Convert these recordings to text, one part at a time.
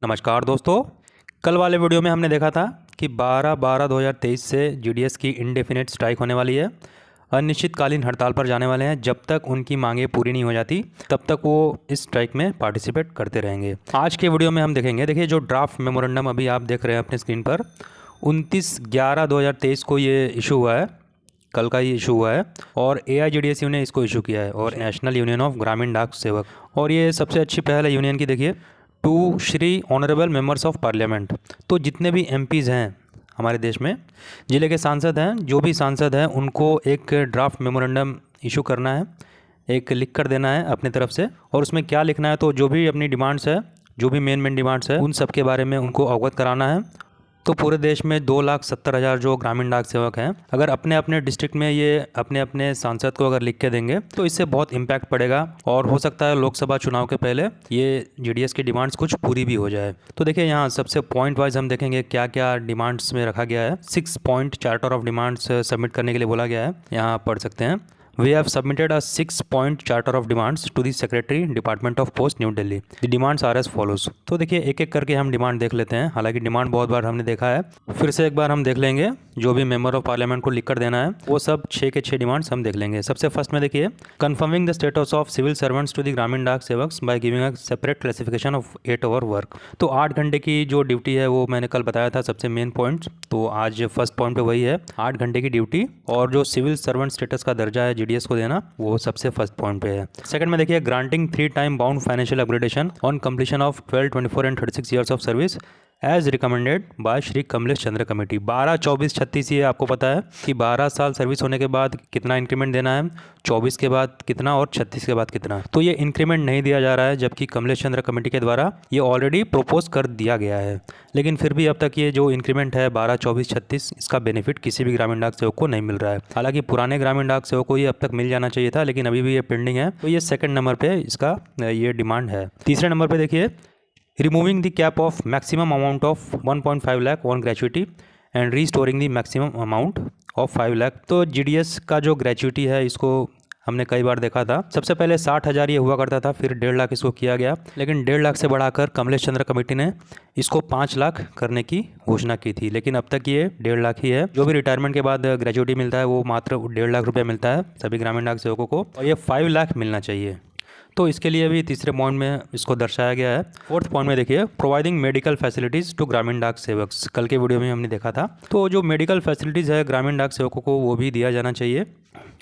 नमस्कार दोस्तों। कल वाले वीडियो में हमने देखा था कि 12/12/2023 से जीडीएस की इंडेफिनिट स्ट्राइक होने वाली है। अनिश्चितकालीन हड़ताल पर जाने वाले हैं। जब तक उनकी मांगें पूरी नहीं हो जाती तब तक वो इस स्ट्राइक में पार्टिसिपेट करते रहेंगे। आज के वीडियो में हम देखेंगे, देखिए जो ड्राफ्ट मेमोरेंडम अभी आप देख रहे हैं अपने स्क्रीन पर, 29/11/2023 को ये इशू हुआ है। कल का ये इशू हुआ है और एआईजीडीएसयू ने इसको इशू किया है और नेशनल यूनियन ऑफ ग्रामीण डाक सेवक। और ये सबसे अच्छी पहल है यूनियन की। देखिए, to Shri honourable members of parliament, तो जितने भी एमपीज़ हैं हमारे देश में, जिले के सांसद हैं, जो भी सांसद हैं, उनको एक ड्राफ्ट मेमोरेंडम इशू करना है, एक लिख कर देना है अपनी तरफ से। और उसमें क्या लिखना है, तो जो भी अपनी डिमांड्स है, जो भी मेन डिमांड्स है, उन सब के बारे में उनको अवगत कराना है। तो पूरे देश में 2,70,000 जो ग्रामीण डाक सेवक हैं, अगर अपने अपने डिस्ट्रिक्ट में ये अपने अपने सांसद को अगर लिख के देंगे तो इससे बहुत इम्पैक्ट पड़ेगा और हो सकता है लोकसभा चुनाव के पहले ये जीडीएस की डिमांड्स कुछ पूरी भी हो जाए। तो देखिए, यहाँ सबसे पॉइंट वाइज हम देखेंगे क्या क्या डिमांड्स में रखा गया है। 6 point charter of demands submit करने के लिए बोला गया है, यहाँ आप पढ़ सकते हैं। We have submitted a 6-point charter of demands to the Secretary, Department of Post, New Delhi. The demands are as follows. तो देखिए, एक एक करके हम डिमांड देख लेते हैं। हालांकि डिमांड बहुत बार हमने देखा है, फिर से एक बार हम देख लेंगे। जो भी मेंबर ऑफ पार्लियामेंट को लिख कर देना है वो सब 6 के 6 डिमांड्स हम देख लेंगे। सबसे फर्स्ट में देखिए, confirming the status of civil servants to the Gramin Dak Sevaks by giving a separate classification of 8 hour work. तो 8 घंटे की जो ड्यूटी है वो मैंने कल बताया था सबसे मेन पॉइंट्स। तो आज फर्स्ट पॉइंट पे वही है, 8 घंटे की ड्यूटी और जो सिविल सर्वेंट स्टेटस का दर्जा है जीडीएस को देना, वो सबसे फर्स्ट पॉइंट पे है। सेकंड में देखिए, granting 3 time bound financial upgradation on completion of 12, 24 and 36 years of service as recommended by Shri Kamlesh Chandra committee. 12, 24, 36 ये आपको पता है कि 12 साल सर्विस होने के बाद कितना इंक्रीमेंट देना है, 24 के बाद कितना और 36 के बाद कितना। तो ये इंक्रीमेंट नहीं दिया जा रहा है, जबकि कमलेश चंद्र कमेटी के द्वारा ये ऑलरेडी प्रपोज कर दिया गया है। लेकिन फिर भी अब तक ये जो इंक्रीमेंट है 12, 24, 36, इसका बेनिफिट किसी भी ग्रामीण डाक सेवक को नहीं मिल रहा है। हालांकि पुराने ग्रामीण डाक सेवक को ये अब तक मिल जाना चाहिए था, लेकिन अभी भी ये पेंडिंग है। तो ये सेकंड नंबर पे इसका ये डिमांड है। तीसरे नंबर पे देखिए, removing the cap of maximum amount of 1.5 lakh on gratuity and restoring the maximum amount of 5 lakh. तो जीडीएस का जो ग्रेचुइटी है, इसको हमने कई बार देखा था। सबसे पहले 60,000 ये हुआ करता था, फिर 1.5 लाख इसको किया गया। लेकिन 1.5 लाख से बढ़ाकर कमलेश चंद्र कमेटी ने इसको 5 लाख करने की घोषणा की थी, लेकिन अब तक ये 1.5 लाख ही है। जो भी रिटायरमेंट के बाद ग्रेचुइटी मिलता है वो मात्र 1.5 लाख रुपये मिलता है सभी ग्रामीण डाक सेवकों को, और ये 5 लाख मिलना चाहिए। तो इसके लिए भी तीसरे पॉइंट में इसको दर्शाया गया है। फोर्थ पॉइंट में देखिए, providing medical facilities to Gramin Dak sevaks. कल के वीडियो में हमने देखा था। तो जो मेडिकल फैसिलिटीज़ है ग्रामीण डाक सेवकों को, वो भी दिया जाना चाहिए।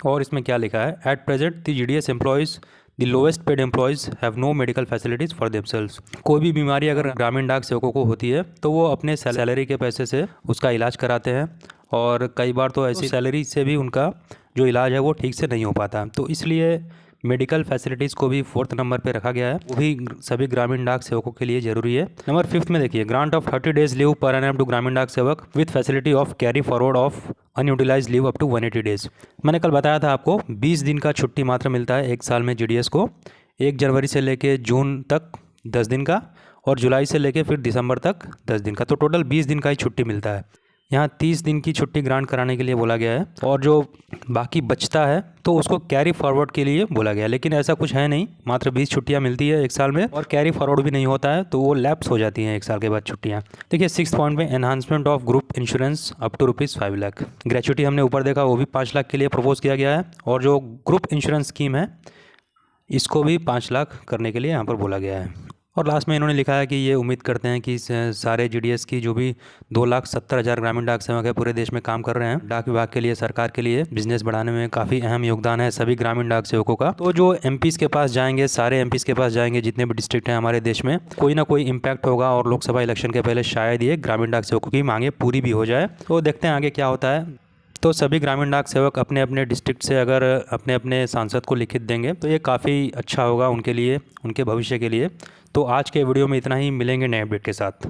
और इसमें क्या लिखा है, at present the GDS employees the lowest paid employees have no medical facilities for themselves. कोई भी बीमारी अगर ग्रामीण डाक सेवकों को होती है तो वो अपने सैलरी के पैसे से उसका इलाज कराते हैं, और कई बार तो ऐसी सैलरी से भी उनका जो इलाज है वो ठीक से नहीं हो पाता। तो इसलिए मेडिकल फैसिलिटीज़ को भी 4th नंबर पे रखा गया है, वो भी सभी ग्रामीण डाक सेवकों के लिए जरूरी है। नंबर 5th में देखिए, grant of 30 days leave per annum to Gramin Dak Sevak with facility of carry forward of unutilise leave up to 180 days. मैंने कल बताया था आपको, 20 दिन का छुट्टी मात्र मिलता है एक साल में जीडीएस को। 1 जनवरी से लेके जून तक 10 दिन का, और जुलाई से लेके फिर दिसंबर तक 10 दिन का। तो टोटल 20 दिन का ही छुट्टी मिलता है। यहाँ 30 दिन की छुट्टी ग्रांट कराने के लिए बोला गया है, और जो बाकी बचता है तो उसको कैरी फॉरवर्ड के लिए बोला गया है। लेकिन ऐसा कुछ है नहीं, मात्र 20 छुट्टियाँ मिलती है एक साल में, और कैरी फॉरवर्ड भी नहीं होता है, तो वो लैप्स हो जाती हैं एक साल के बाद छुट्टियाँ। देखिए 6th पॉइंट में, enhancement of group insurance up to ₹5 lakh. Gratuity हमने ऊपर देखा, वो भी 5 लाख के लिए प्रपोज किया गया है, और जो ग्रुप इंश्योरेंस स्कीम है इसको भी 5 लाख करने के लिए यहाँ पर बोला गया है। और लास्ट में इन्होंने लिखा है कि ये उम्मीद करते हैं कि सारे जीडीएस की जो भी 2,70,000 ग्रामीण डाक सेवक है पूरे देश में काम कर रहे हैं, डाक विभाग के लिए, सरकार के लिए बिजनेस बढ़ाने में काफ़ी अहम योगदान है सभी ग्रामीण डाक सेवकों का। तो जो एमपीज के पास जाएंगे, सारे एमपीज के पास जाएंगे, जितने भी डिस्ट्रिक्ट हैं हमारे देश में, कोई ना कोई इम्पैक्ट होगा, और लोकसभा इलेक्शन के पहले शायद ये ग्रामीण डाक सेवकों की मांगे पूरी भी हो जाए। तो देखते हैं आगे क्या होता है। तो सभी ग्रामीण डाक सेवक अपने अपने डिस्ट्रिक्ट से अगर अपने अपने सांसद को लिखित देंगे तो ये काफ़ी अच्छा होगा उनके लिए, उनके भविष्य के लिए। तो आज के वीडियो में इतना ही, मिलेंगे नए अपडेट के साथ।